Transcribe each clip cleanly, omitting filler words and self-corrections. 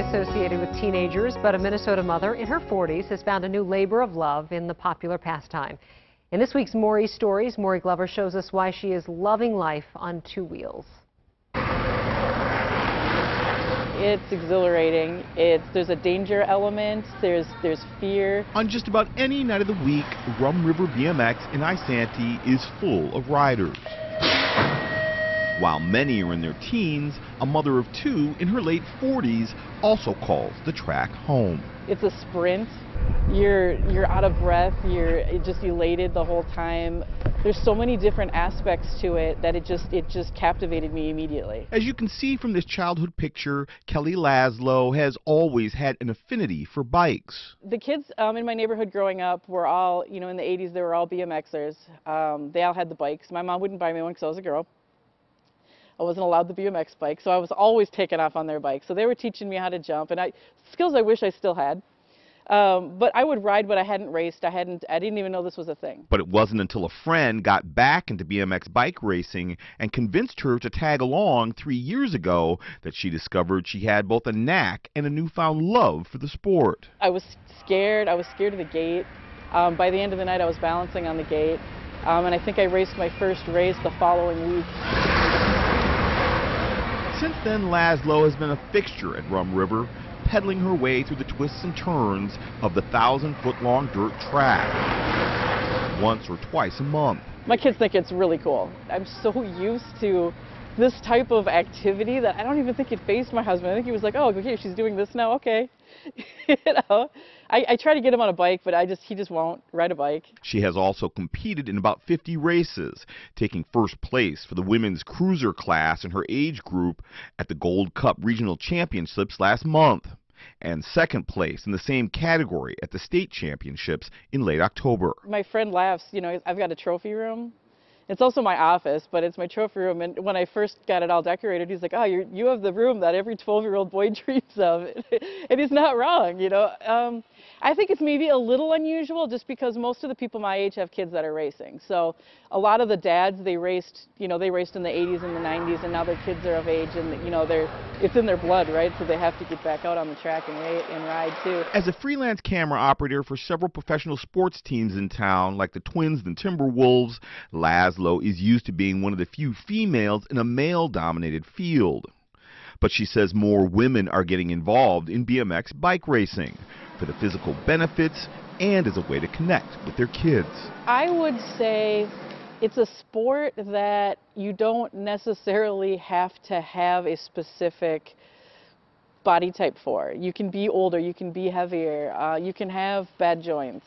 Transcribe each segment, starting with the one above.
associated with teenagers, but a Minnesota mother in her 40s has found a new labor of love in the popular pastime. In this week's Maury Stories, Maury Glover shows us why she is loving life on two wheels. It's exhilarating. There's a danger element, there's fear. On just about any night of the week, Rum River BMX in Isanti is full of riders. While many are in their teens, a mother of two in her late 40s also calls the track home. It's a sprint. You're out of breath, you're just elated the whole time. There's so many different aspects to it that it just captivated me immediately. As you can see from this childhood picture, Kelly Laszlo has always had an affinity for bikes. The kids in my neighborhood growing up were all, in the 80s, they were all BMXers. They all had the bikes. My mom wouldn't buy me one because I was a girl. I wasn't allowed the BMX bike, so I was always taken off on their bike. So they were teaching me how to jump, and skills I wish I still had. But I would ride, but I hadn't raced. I didn't even know this was a thing. But it wasn't until a friend got back into BMX bike racing and convinced her to tag along 3 years ago that she discovered she had both a knack and a newfound love for the sport. I was scared. I was scared of the gate. By the end of the night, I was balancing on the gate, and I think I raced my first race the following week. Since then, Laszlo has been a fixture at Rum River, pedaling her way through the twists and turns of the 1,000-foot-long dirt track, once or twice a month. My kids think it's really cool. I'm so used to this type of activity that I don't even think it fazed my husband. I think he was like, oh, okay, she's doing this now, okay. I try to get him on a bike, but he just won't ride a bike. She has also competed in about 50 races, taking first place for the women's cruiser class in her age group at the Gold Cup Regional Championships last month, and second place in the same category at the state championships in late October. My friend laughs, I've got a trophy room. It's also my office, but it's my trophy room. And when I first got it all decorated, he's like, oh, you have the room that every 12-year-old boy dreams of. And he's not wrong, I think it's maybe a little unusual just because most of the people my age have kids that are racing. So a lot of the dads, they raced in the 80s and the 90s, and now their kids are of age, and it's in their blood, right? So they have to get back out on the track and ride too. As a freelance camera operator for several professional sports teams in town, like the Twins and Timberwolves, Laszlo is used to being one of the few females in a male-dominated field. But she says more women are getting involved in BMX bike racing for the physical benefits and as a way to connect with their kids. I would say it's a sport that you don't necessarily have to have a specific body type for. You can be older, you can be heavier, you can have bad joints.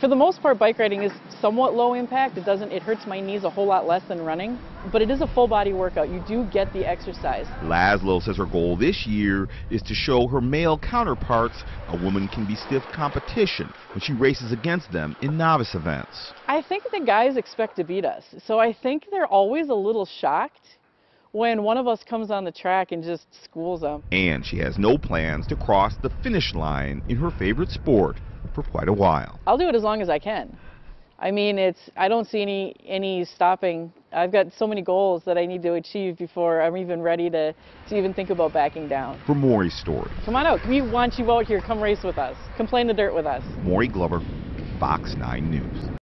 For the most part, bike riding is somewhat low impact. It hurts my knees a whole lot less than running, but it is a full body workout. You do get the exercise. Laszlo says her goal this year is to show her male counterparts a woman can be stiff competition when she races against them in novice events. I think the guys expect to beat us, so I think they're always a little shocked when one of us comes on the track and just schools them. And she has no plans to cross the finish line in her favorite sport for quite a while. I'll do it as long as I can. I mean, I don't see any stopping. I've got so many goals that I need to achieve before I'm even ready to even think about backing down. For Maury Stories, come on out. We want you out here. Come race with us. Come play in the dirt with us. Maury Glover, Fox 9 News.